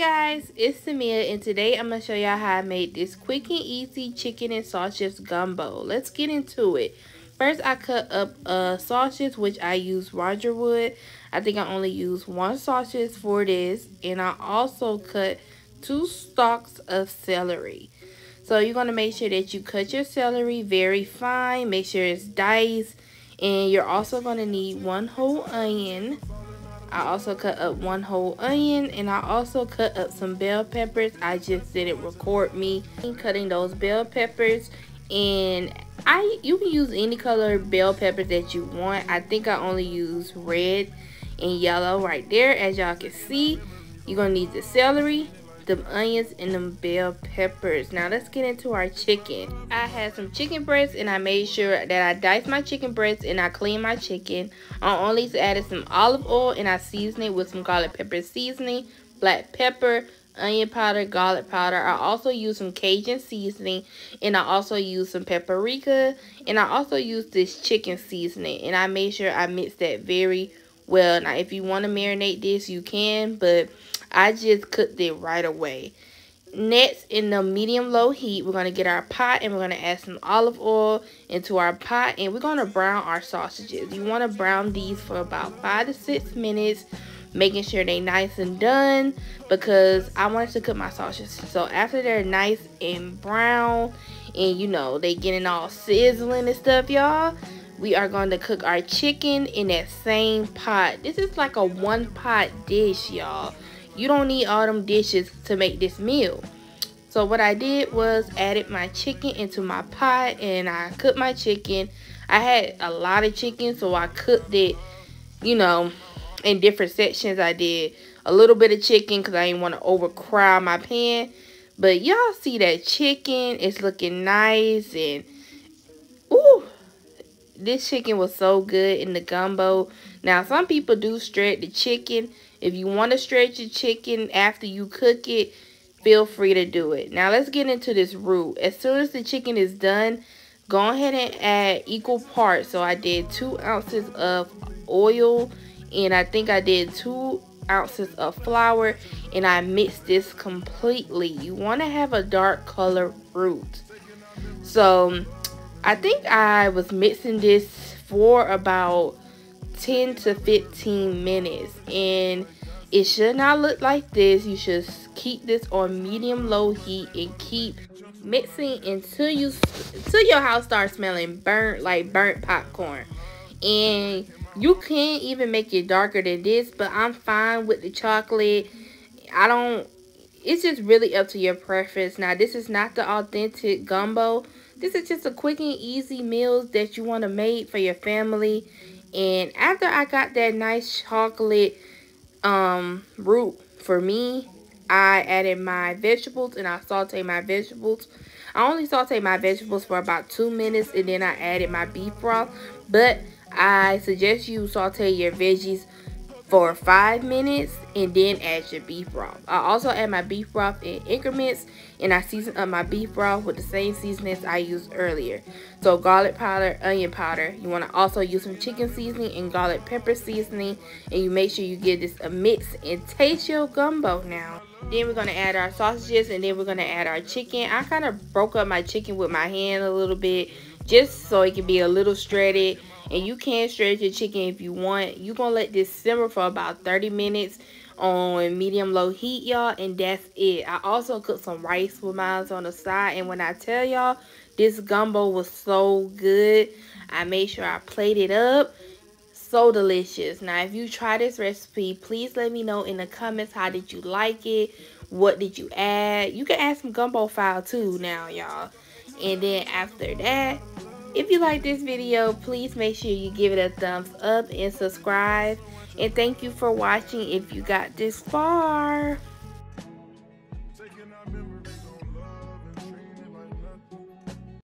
guys, it's Samia, and today I'm going to show y'all how I made this quick and easy chicken and sausage gumbo. Let's get into it. First, I cut up sausage, which I use Roger wood. I think I only use one sausage for this, and I also cut 2 stalks of celery. So you're going to make sure that you cut your celery very fine, make sure it's diced, and you're also going to need 1 whole onion. I also cut up 1 whole onion, and I also cut up some bell peppers. I just didn't record me cutting those bell peppers, and you can use any color bell peppers that you want. I think I only use red and yellow right there. As y'all can see, you're gonna need the celery, the onions, and them bell peppers. Now let's get into our chicken. I had some chicken breasts, and I made sure that I diced my chicken breasts and I cleaned my chicken. I only added some olive oil, and I seasoned it with some garlic pepper seasoning, black pepper, onion powder, garlic powder. I also used some Cajun seasoning, and I also used some paprika, and I also used this chicken seasoning, and I made sure I mixed that very well. Now if you want to marinate this, you can, but I just cooked it right away. Next, in the medium-low heat, we're going to get our pot, and we're going to add some olive oil into our pot, and we're going to brown our sausages. You want to brown these for about 5 to 6 minutes, making sure they're nice and done, because I wanted to cook my sausages. So after they're nice and brown, and you know, they getting all sizzling and stuff, y'all, we are going to cook our chicken in that same pot. This is like a 1-pot dish, y'all. You don't need all them dishes to make this meal. So what I did was added my chicken into my pot, and I cooked my chicken. I had a lot of chicken, so I cooked it, you know, in different sections. I did a little bit of chicken because I didn't want to overcrowd my pan. But y'all see that chicken is looking nice, and ooh, this chicken was so good in the gumbo. Now some people do shred the chicken. If you want to stretch your chicken after you cook it, feel free to do it. Now let's get into this roux. As soon as the chicken is done, go ahead and add equal parts. So I did 2 ounces of oil, and I think I did 2 ounces of flour, and I mixed this completely. You want to have a dark color roux. So I think I was mixing this for about 10 to 15 minutes, and it should not look like this. You should keep this on medium-low heat and keep mixing until your house starts smelling burnt, like burnt popcorn. And you can even make it darker than this, but I'm fine with the chocolate. It's just really up to your preference. Now this is not the authentic gumbo. This is just a quick and easy meal that you want to make for your family. And after I got that nice chocolate roux for me, I added my vegetables, and I sauteed my vegetables. I only sauteed my vegetables for about 2 minutes, and then I added my beef broth. But I suggest you saute your veggies for 5 minutes and then add your beef broth. I also add my beef broth in increments, and I season up my beef broth with the same seasonings I used earlier. So garlic powder, onion powder. You want to also use some chicken seasoning and garlic pepper seasoning, and you make sure you give this a mix and taste your gumbo now. Then we're going to add our sausages, and then we're going to add our chicken. I kind of broke up my chicken with my hand a little bit just so it can be a little shredded. And you can shred your chicken if you want. You're going to let this simmer for about 30 minutes on medium-low heat, y'all, and that's it. I also cooked some rice with mine on the side, and when I tell y'all, this gumbo was so good, I made sure I plated it up. So delicious. Now if you try this recipe, please let me know in the comments, how did you like it? What did you add? You can add some gumbo file too now, y'all. And then after that, if you like this video, please make sure you give it a thumbs up and subscribe. And thank you for watching if you got this far.